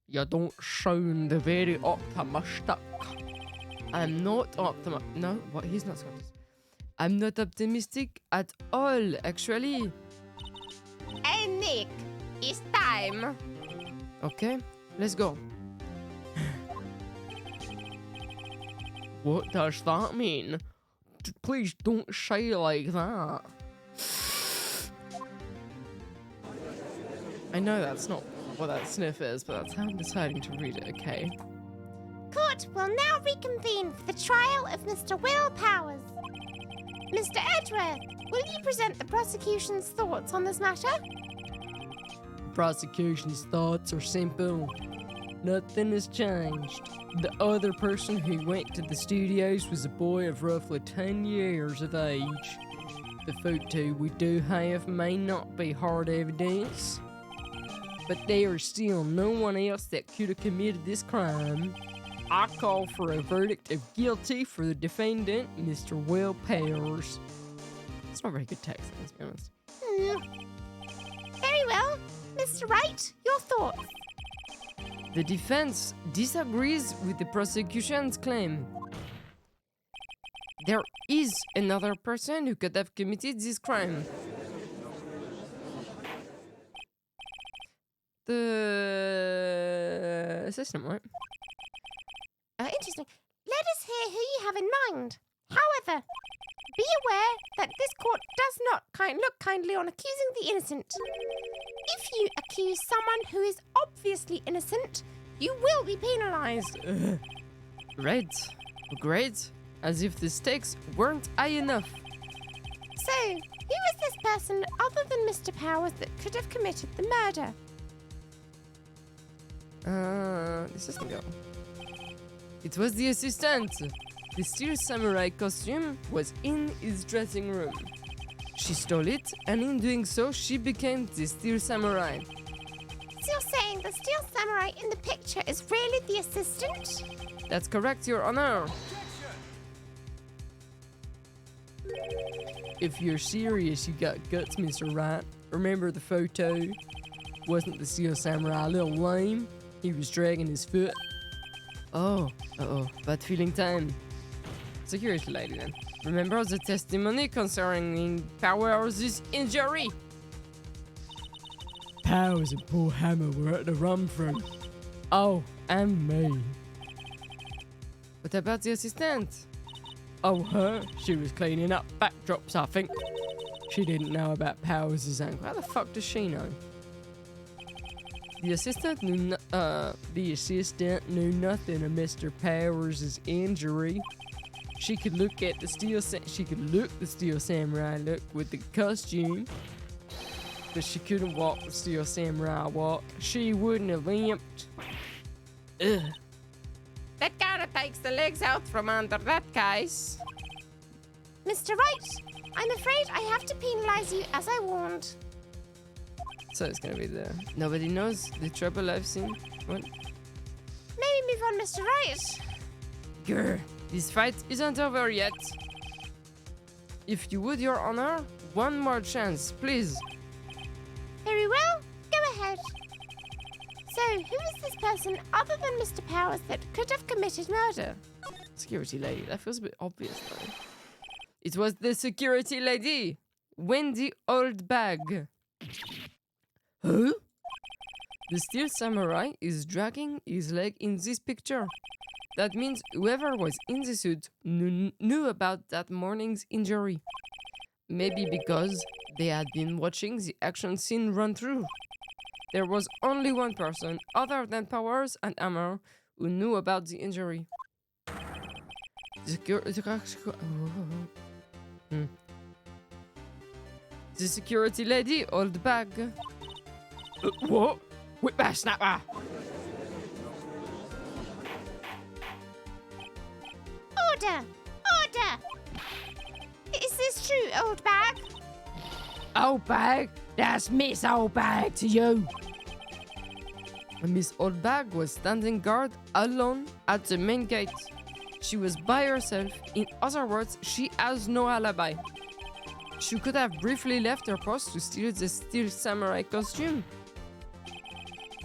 You don't sound very optimistic.
I'm not optimistic. No, what? He's not Scottish. I'm not optimistic at all, actually.
Hey, Nick, it's time.
Okay, let's go.
What does that mean? Please don't say like that.
I know that's not what that sniff is, but that's how I'm deciding to read it, okay?
Court will now reconvene for the trial of Mr. Will Powers. Mr. Edgeworth, will you present the prosecution's thoughts on this matter?
Prosecution's thoughts are simple. Nothing has changed. The other person who went to the studios was a boy of roughly 10 years of age. The photo we do have may not be hard evidence, but there is still no one else that could have committed this crime. I call for a verdict of guilty for the defendant, Mr. Will Powers. It's not very good text, let's be honest.
Very well. Mr. Wright, your thoughts?
The defense disagrees with the prosecution's claim. There is another person who could have committed this crime. The assistant, right?
Interesting. Let us hear who you have in mind. However, Be aware that this court does not look kindly on accusing the innocent. If you accuse someone who is obviously innocent, you will be penalized.
Right. Great. As if the stakes weren't high enough.
So, who is this person other than Mr. Powers that could have committed the murder?
This is go. It was the assistant. The steel samurai costume was in his dressing room. She stole it, and in doing so, she became the steel samurai.
So you're saying the steel samurai in the picture is really the assistant?
That's correct, Your Honor. If you're serious, you got guts, Mr. Wright. Remember the photo? Wasn't the steel samurai a little lame? He was dragging his foot. Oh, bad feeling time. Security lady then. Remember the testimony concerning Powers' injury? Powers and Paul Hammer were at the run from. Oh, and me. What about the assistant? Oh, her? She was cleaning up backdrops, I think. She didn't know about Powers' ankle. How the fuck does she know? The assistant knew nothing of Mr. Powers' injury. She could look the steel samurai look with the costume, but she couldn't walk the steel samurai walk. She wouldn't have limped. Ugh.
That kinda takes the legs out from under that case.
Mr. Wright, I'm afraid I have to penalize you as I warned.
So it's gonna be the nobody knows the trouble I've seen. What?
Maybe move on, Mr. Wright.
Grr, this fight isn't over yet. If you would, Your Honor, one more chance, please.
Very well, go ahead. So, who is this person other than Mr. Powers that could have committed murder?
Security lady, that feels a bit obvious though. It was the security lady, Wendy Oldbag. Who? The steel samurai is dragging his leg in this picture. That means whoever was in the suit knew about that morning's injury. Maybe because they had been watching the action scene run through. There was only one person, other than Powers and Hammer, who knew about the injury. The security lady, Oldbag.
What? Whippersnapper!
Order! Order! Is this true, old bag?
Old bag? That's Miss Old Bag to you.
Miss Oldbag was standing guard alone at the main gate. She was by herself. In other words, she has no alibi. She could have briefly left her post to steal the steel samurai costume,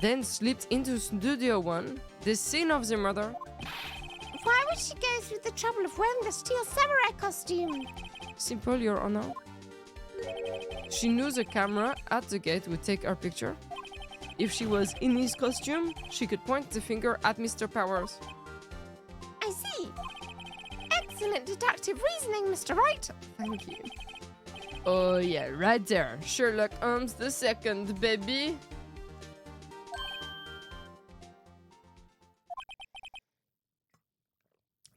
then slipped into Studio 1, the scene of the murder.
Why would she go through the trouble of wearing the steel samurai costume?
Simple, Your Honor. She knew the camera at the gate would take her picture. If she was in his costume, she could point the finger at Mr. Powers.
I see. Excellent deductive reasoning, Mr. Wright.
Thank you. Oh yeah, right there. Sherlock Holmes the second, baby.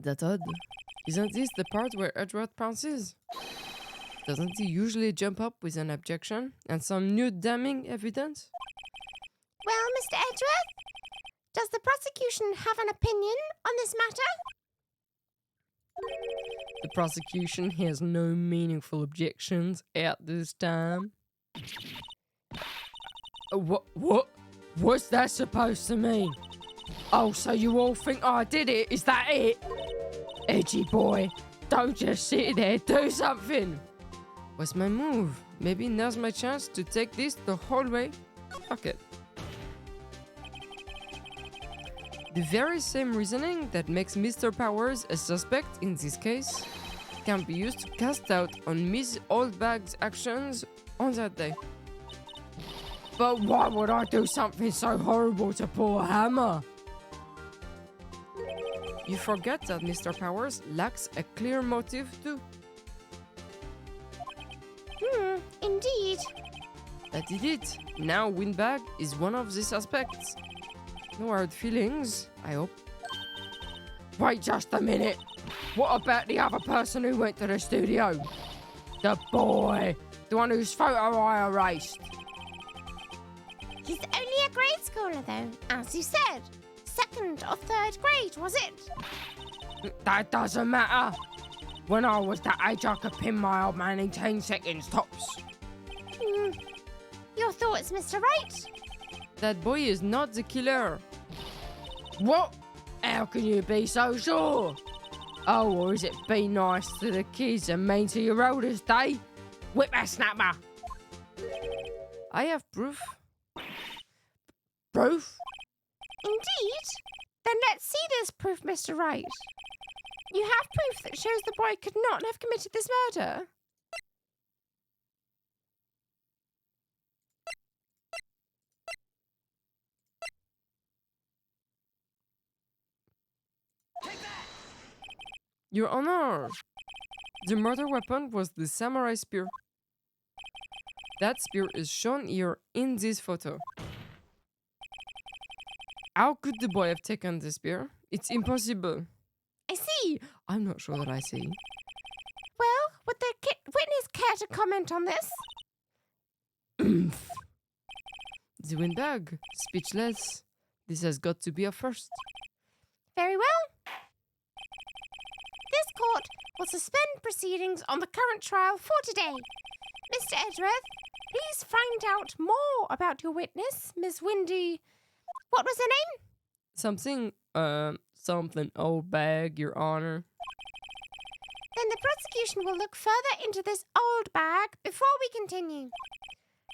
That's odd. Isn't this the part where Edward pounces? Doesn't he usually jump up with an objection and some new damning evidence?
Well, Mr. Edgeworth, does the prosecution have an opinion on this matter?
The prosecution has no meaningful objections at this time.
What's that supposed to mean? Oh, so you all think I did it? Is that it? Edgy boy, don't just sit there, do something.
What's my move? Maybe now's my chance to take this the whole way. Fuck it. The very same reasoning that makes Mr. Powers a suspect in this case can be used to cast doubt on Miss Oldbag's actions on that day.
But why would I do something so horrible to poor Hammer?
You forget that Mr. Powers lacks a clear motive too.
Indeed.
That did it. Now Windbag is one of the suspects. No hard feelings, I hope. Wait just a minute. What about the other person who went to the studio? The boy. The one whose photo I erased.
He's only a grade schooler, though, as you said. 2nd or 3rd grade, was it?
That doesn't matter. When I was that age, I could pin my old man in 10 seconds tops.
Your thoughts, Mr. Wright?
That boy is not the killer. What? How can you be so sure? Oh, or is it be nice to the kids and mean to your oldest, eh? Whippersnapper! I have proof. Proof?
Indeed? Then let's see this proof, Mr. Wright. You have proof that shows the boy could not have committed this murder.
Your Honor, the murder weapon was the samurai spear. That spear is shown here in this photo. How could the boy have taken the spear? It's impossible.
I see.
I'm not sure that I see.
Well, would the witness care to comment on this?
The windbag, speechless. This has got to be a first.
Very well. This court will suspend proceedings on the current trial for today. Mr. Edgeworth, please find out more about your witness, Miss Windy. What was her name?
Something old bag, Your Honor.
Then the prosecution will look further into this old bag before we continue.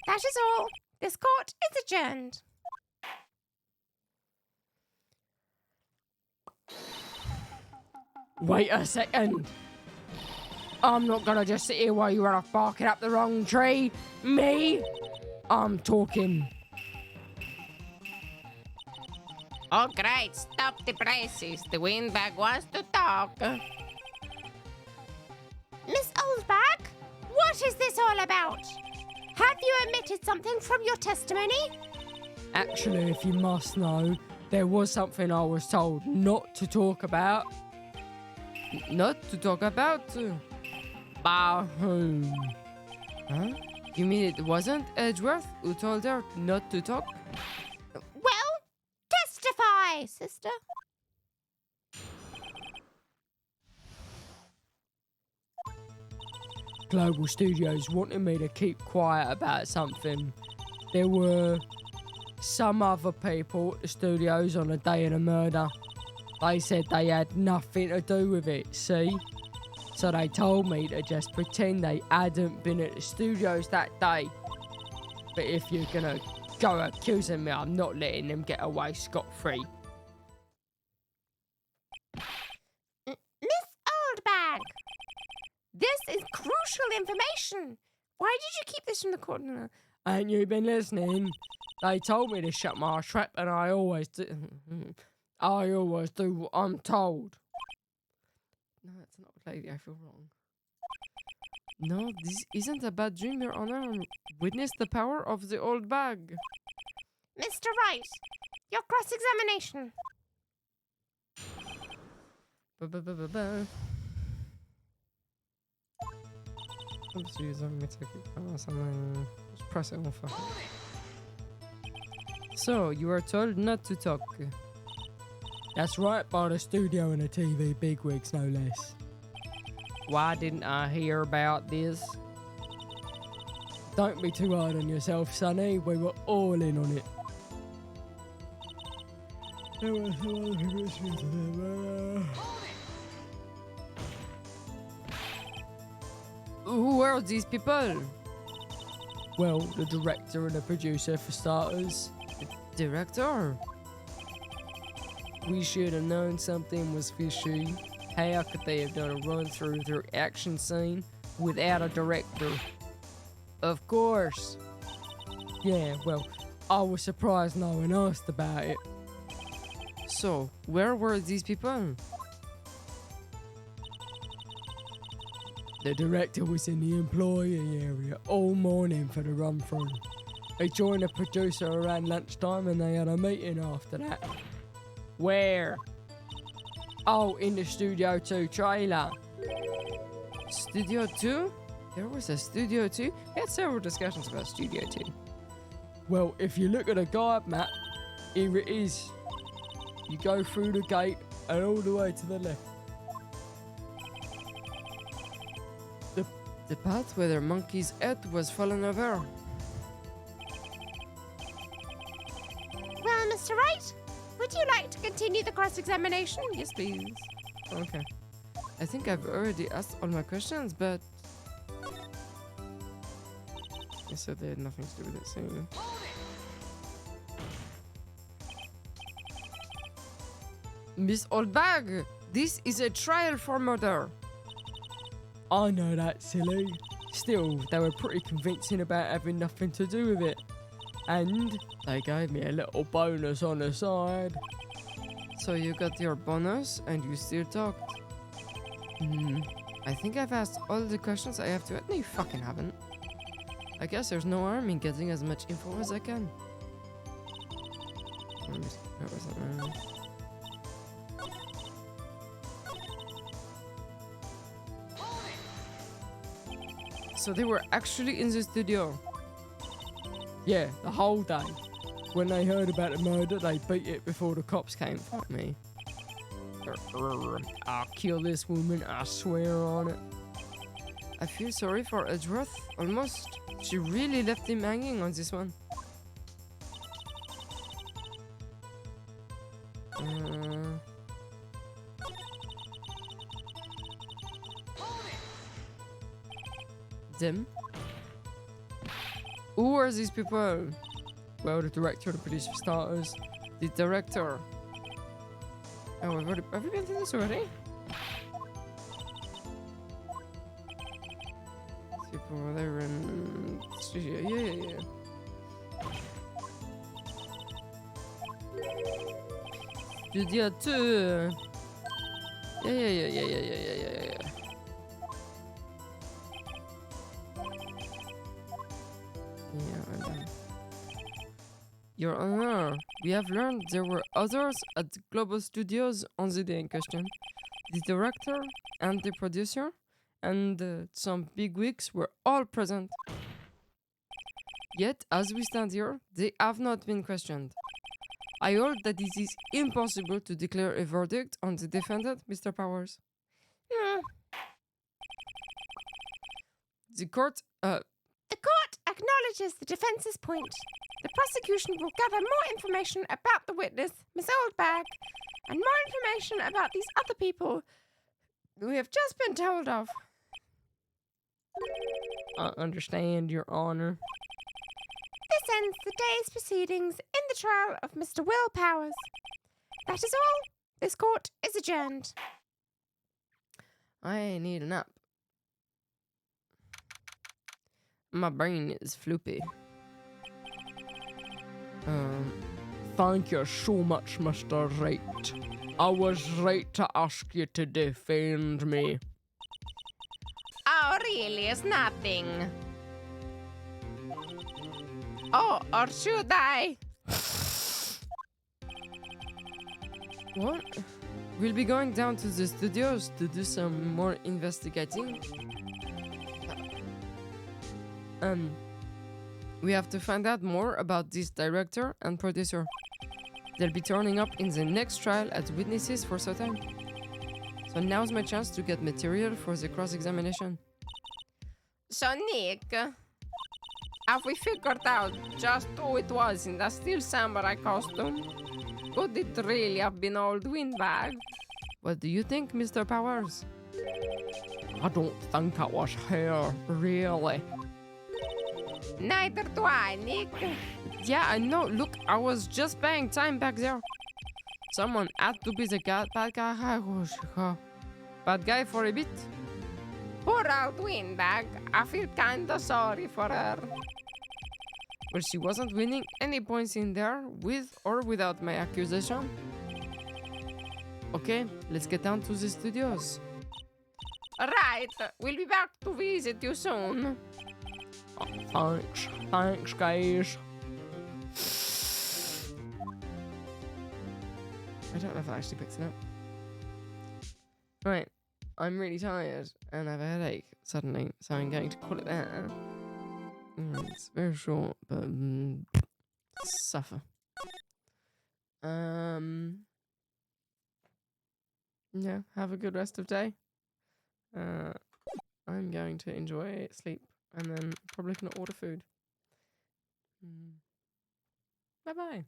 That is all. This court is adjourned.
Wait a second. I'm not gonna just sit here while you run off barking up the wrong tree. Me? I'm talking.
Oh, great. Stop the braces. The windbag wants to talk.
Miss Oldbag, what is this all about? Have you omitted something from your testimony?
Actually, if you must know, there was something I was told not to talk about. Not to talk about? By whom? Huh? You mean it wasn't Edgeworth who told her not to talk?
Well, testify, sister.
Global Studios wanted me to keep quiet about something. There were some other people at the studios on the day of the murder. They said they had nothing to do with it, see? So they told me to just pretend they hadn't been at the studios that day. But if you're gonna go accusing me, I'm not letting them get away scot-free.
Miss Oldbag, this is crucial information. Why did you keep this from the court?
Ain't you been listening? They told me to shut my trap, and I always do. I always do what I'm told. No, that's not lady. I feel wrong. No, this isn't a bad dream, Your Honor. Witness the power of the old bag.
Mr. Wright, your cross-examination.
Oops, let me take it. Something. Just press it on fire. So, you are told not to talk. That's right, by the studio and the TV bigwigs, no less. Why didn't I hear about this? Don't be too hard on yourself, Sonny. We were all in on it. Who are these people? Well, the director and the producer, for starters. The director? We should have known something was fishy. How could they have done a run-through their action scene without a director? Of course. Yeah, well, I was surprised no one asked about it. So, where were these people?
The director was in the employee area all morning for the run-through. They joined the producer around lunchtime and they had a meeting after that.
Where?
Oh, in the Studio 2 trailer.
Studio 2? There was a Studio 2? We had several discussions about Studio 2.
Well, if you look at a guide map, here it is. You go through the gate and all the way to the left.
The path where the monkey's head was fallen over.
Well, Mr. Wright, would you like to continue the cross-examination?
Yes, please. Okay. I think I've already asked all my questions, but... I said they had nothing to do with it, so... Miss Oldbag, this is a trial for murder.
I know that, silly. Still, they were pretty convincing about having nothing to do with it. And they gave me a little bonus on the side.
So you got your bonus and you still talked. I think I've asked all the questions I have to. No, you fucking haven't. I guess there's no harm in getting as much info as I can. That wasn't right. So they were actually in the studio.
Yeah, the whole day. When they heard about the murder, they beat it before the cops came.
Fuck me.
I'll kill this woman, I swear on it.
I feel sorry for Edgeworth, almost. She really left him hanging on this one. Them? Who are these people?
Well, the director, the producer for starters.
The director. Oh, have we been through this already? People, they were in studio. Yeah. Studio 2. Yeah. Your Honor, we have learned there were others at Global Studios on the day in question. The director and the producer and some bigwigs were all present. Yet, as we stand here, they have not been questioned. I hold that it is impossible to declare a verdict on the defendant, Mr. Powers. The court
Acknowledges the defense's point. The prosecution will gather more information about the witness, Miss Oldbag, and more information about these other people we have just been told of.
I understand, Your Honor.
This ends the day's proceedings in the trial of Mr. Will Powers. That is all. This court is adjourned.
I need a nap. My brain is floopy.
Thank you so much, Mr. Wright. I was right to ask you to defend me.
Oh, really? It's nothing. Oh, or should I?
What? We'll be going down to the studios to do some more investigating. We have to find out more about this director and producer. They'll be turning up in the next trial as witnesses for certain. So now's my chance to get material for the cross-examination.
So, Nick, have we figured out just who it was in the steel samurai costume? Could it really have been old Windbag?
What do you think, Mr. Powers?
I don't think it was her, really.
Neither do I, Nick.
Yeah, I know. Look, I was just buying time back there. Someone had to be the bad guy for a bit.
Poor old Windbag. I feel kinda sorry for her.
Well, she wasn't winning any points in there, with or without my accusation. Okay, let's get down to the studios.
Right, we'll be back to visit you soon.
Oh, thanks, guys.
I don't know if I actually picked it up. Right, I'm really tired and I have a headache suddenly, so I'm going to call it there. It's very short, but suffer. Yeah, have a good rest of day. I'm going to enjoy sleep and then probably gonna order food. Bye bye.